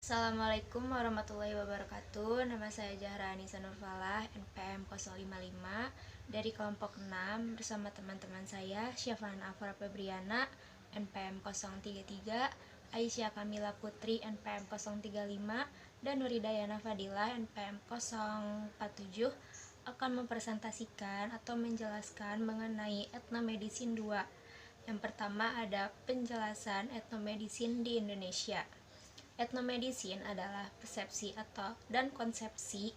Assalamualaikum warahmatullahi wabarakatuh. Nama saya Jahrani Sanurfalah, NPM 055 dari kelompok 6 bersama teman-teman saya Syafan Afra Febriana NPM 033, Aisyah Kamila Putri NPM 035 dan Nuridayana Fadilah NPM 047 akan mempresentasikan atau menjelaskan mengenai etnomedisin 2. Yang pertama ada penjelasan etnomedisin di Indonesia. Etnomedisin adalah persepsi dan konsepsi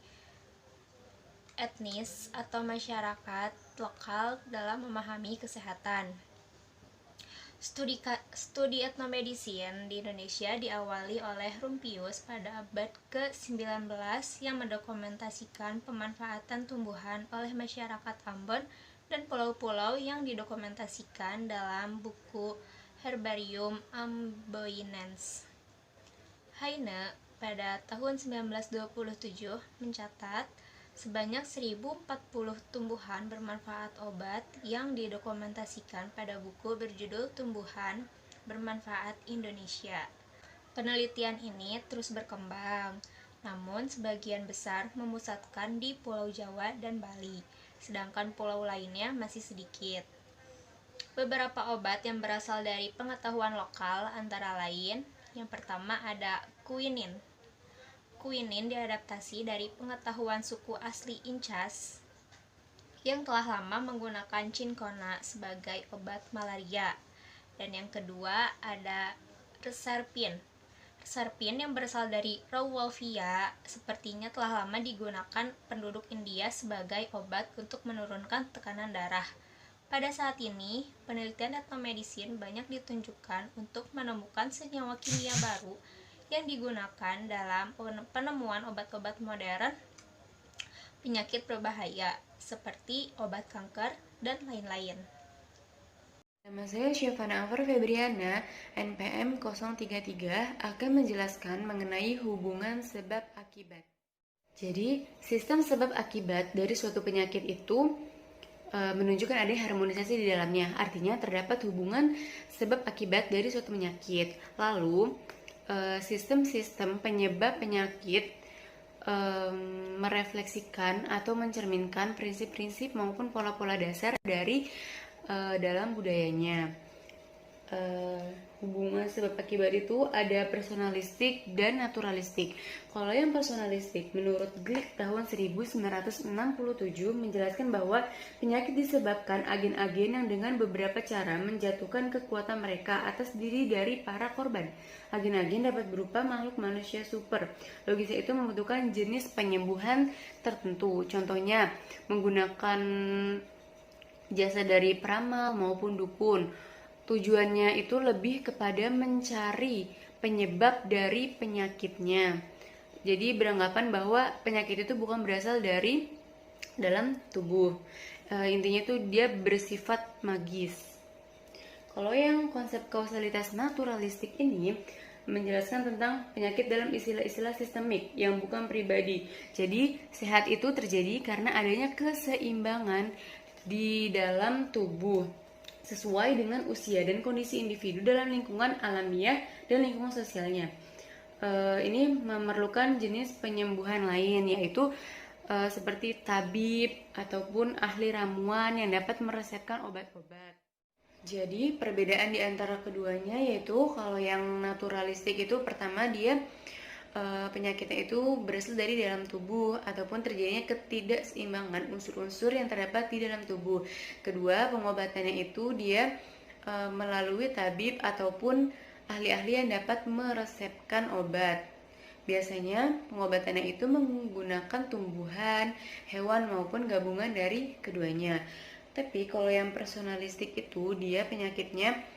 etnis atau masyarakat lokal dalam memahami kesehatan. Studi etnomedisin di Indonesia diawali oleh Rumpius pada abad ke-19 yang mendokumentasikan pemanfaatan tumbuhan oleh masyarakat Ambon dan pulau-pulau yang didokumentasikan dalam buku Herbarium Amboinense. Heine pada tahun 1927 mencatat sebanyak 1040 tumbuhan bermanfaat obat yang didokumentasikan pada buku berjudul Tumbuhan Bermanfaat Indonesia. Penelitian ini terus berkembang, namun sebagian besar memusatkan di Pulau Jawa dan Bali, sedangkan pulau lainnya masih sedikit. Beberapa obat yang berasal dari pengetahuan lokal antara lain, yang pertama ada quinin. Quinin diadaptasi dari pengetahuan suku asli Incas yang telah lama menggunakan cincona sebagai obat malaria. Dan yang kedua ada reserpin. Reserpin yang berasal dari Rauwolfia sepertinya telah lama digunakan penduduk India sebagai obat untuk menurunkan tekanan darah. Pada saat ini, penelitian etnomedisin banyak ditunjukkan untuk menemukan senyawa kimia baru yang digunakan dalam penemuan obat-obat modern penyakit berbahaya seperti obat kanker dan lain-lain. Nama saya Syafana Afra Febriana, NPM 033, akan menjelaskan mengenai hubungan sebab akibat. Jadi, sistem sebab akibat dari suatu penyakit itu menunjukkan adanya harmonisasi di dalamnya. Artinya terdapat hubungan sebab akibat dari suatu penyakit. Lalu, sistem-sistem penyebab penyakit merefleksikan atau mencerminkan prinsip-prinsip maupun pola-pola dasar dari dalam budayanya. Hubungan sebab akibat itu ada personalistik dan naturalistik. Kalau yang personalistik, menurut Glick tahun 1967 menjelaskan bahwa penyakit disebabkan agen-agen yang dengan beberapa cara menjatuhkan kekuatan mereka atas diri dari para korban. Agen-agen dapat berupa makhluk manusia super. Logisnya itu membutuhkan jenis penyembuhan tertentu. Contohnya menggunakan jasa dari peramal maupun dukun. Tujuannya itu lebih kepada mencari penyebab dari penyakitnya. Jadi beranggapan bahwa penyakit itu bukan berasal dari dalam tubuh. Intinya itu dia bersifat magis. Kalau yang konsep kausalitas naturalistik ini menjelaskan tentang penyakit dalam istilah-istilah sistemik yang bukan pribadi. Jadi sehat itu terjadi karena adanya keseimbangan di dalam tubuh sesuai dengan usia dan kondisi individu dalam lingkungan alamiah dan lingkungan sosialnya. Ini memerlukan jenis penyembuhan lain, yaitu seperti tabib ataupun ahli ramuan yang dapat meresepkan obat-obat. Jadi perbedaan di antara keduanya yaitu kalau yang naturalistik itu pertama dia penyakitnya itu berasal dari dalam tubuh ataupun terjadinya ketidakseimbangan unsur-unsur yang terdapat di dalam tubuh. Kedua, pengobatannya itu dia melalui tabib ataupun ahli-ahli yang dapat meresepkan obat. Biasanya pengobatannya itu menggunakan tumbuhan, hewan maupun gabungan dari keduanya. Tapi kalau yang personalistik itu dia penyakitnya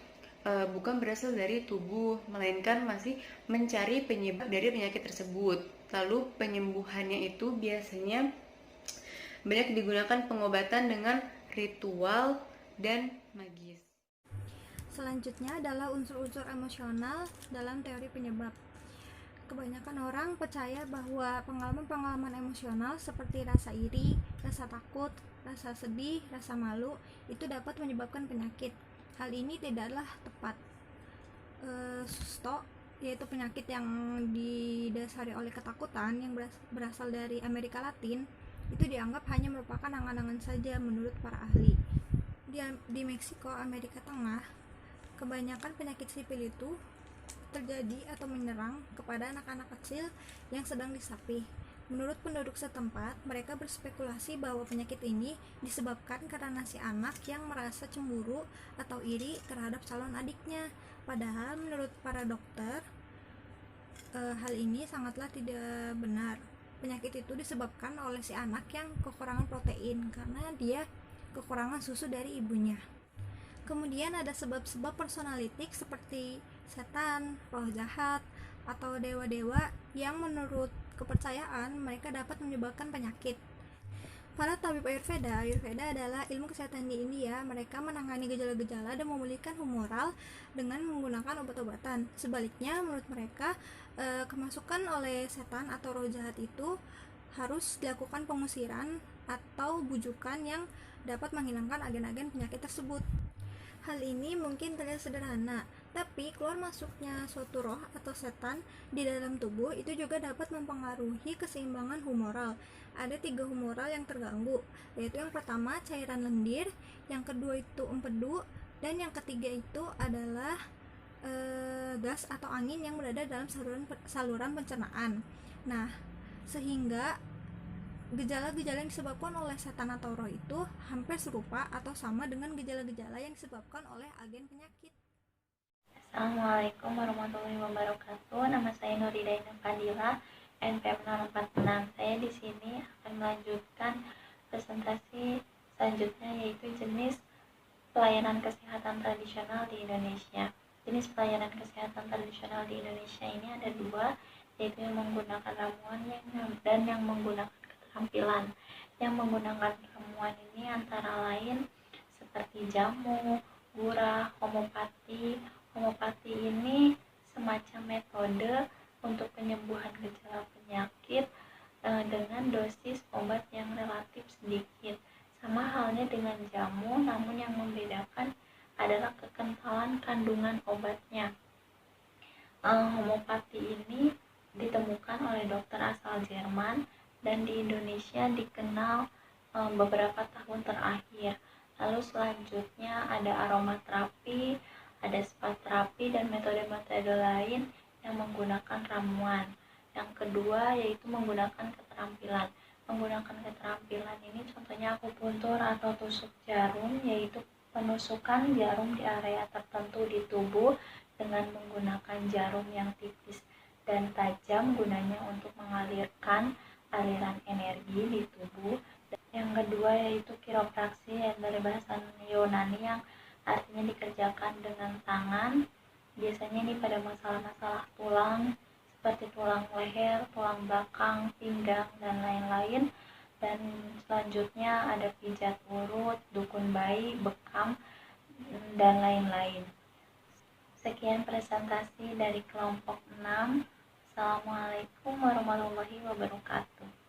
bukan berasal dari tubuh, melainkan masih mencari penyebab dari penyakit tersebut. Lalu penyembuhannya itu biasanya banyak digunakan pengobatan dengan ritual dan magis. Selanjutnya adalah unsur-unsur emosional dalam teori penyebab. Kebanyakan orang percaya bahwa pengalaman-pengalaman emosional seperti rasa iri, rasa takut, rasa sedih, rasa malu itu dapat menyebabkan penyakit. Hal ini tidaklah tepat. Stroke yaitu penyakit yang didasari oleh ketakutan yang berasal dari Amerika Latin itu dianggap hanya merupakan angan-angan saja menurut para ahli. Di Meksiko, Amerika Tengah, kebanyakan penyakit sipil itu terjadi atau menyerang kepada anak-anak kecil yang sedang disapih. Menurut penduduk setempat, mereka berspekulasi bahwa penyakit ini disebabkan karena si anak yang merasa cemburu atau iri terhadap calon adiknya. Padahal menurut para dokter, hal ini sangatlah tidak benar. Penyakit itu disebabkan oleh si anak yang kekurangan protein karena dia kekurangan susu dari ibunya. Kemudian ada sebab-sebab personalitik seperti setan, roh jahat, atau dewa-dewa yang menurut kepercayaan mereka dapat menyebabkan penyakit. Para tabib Ayurveda adalah ilmu kesehatan di India. Mereka menangani gejala-gejala dan memulihkan humoral dengan menggunakan obat-obatan. Sebaliknya, menurut mereka, kemasukan oleh setan atau roh jahat itu harus dilakukan pengusiran atau bujukan yang dapat menghilangkan agen-agen penyakit tersebut. Hal ini mungkin terlihat sederhana, tapi keluar masuknya suatu roh atau setan di dalam tubuh itu juga dapat mempengaruhi keseimbangan humoral. Ada 3 humoral yang terganggu, yaitu yang pertama cairan lendir, yang kedua itu empedu, dan yang ketiga itu adalah gas atau angin yang berada dalam saluran pencernaan. Nah, sehingga gejala-gejala yang disebabkan oleh setan atau roh itu hampir serupa atau sama dengan gejala-gejala yang disebabkan oleh agen penyakit. Assalamualaikum warahmatullahi wabarakatuh. Nama saya Nuridaina Fadila, NPM 046. Saya di sini akan melanjutkan presentasi selanjutnya, yaitu jenis pelayanan kesehatan tradisional di Indonesia. Jenis pelayanan kesehatan tradisional di Indonesia ini ada 2, yaitu yang menggunakan ramuan dan yang menggunakan keterampilan. Yang menggunakan ramuan ini antara lain seperti jamu, gurah, homopati. Homopati ini semacam metode untuk penyembuhan gejala penyakit dengan dosis obat yang relatif sedikit. Sama halnya dengan jamu, namun yang membedakan adalah kekentalan kandungan obatnya. Homopati ini ditemukan oleh dokter asal Jerman dan di Indonesia dikenal beberapa tahun terakhir. Lalu selanjutnya ada aromaterapi, ada spa terapi, dan metode-metode lain yang menggunakan ramuan. Yang kedua yaitu menggunakan keterampilan. Menggunakan keterampilan ini contohnya akupuntur atau tusuk jarum, yaitu penusukan jarum di area tertentu di tubuh dengan menggunakan jarum yang tipis dan tajam, gunanya untuk mengalirkan aliran energi di tubuh. Yang kedua yaitu kiropraksi, yang dari bahasa Yunani yang artinya dikerjakan dengan tangan. Biasanya ini pada masalah-masalah tulang seperti tulang leher, tulang belakang, pinggang, dan lain-lain. Dan selanjutnya ada pijat urut, dukun bayi, bekam, dan lain-lain. Sekian presentasi dari kelompok 6. Assalamualaikum warahmatullahi wabarakatuh.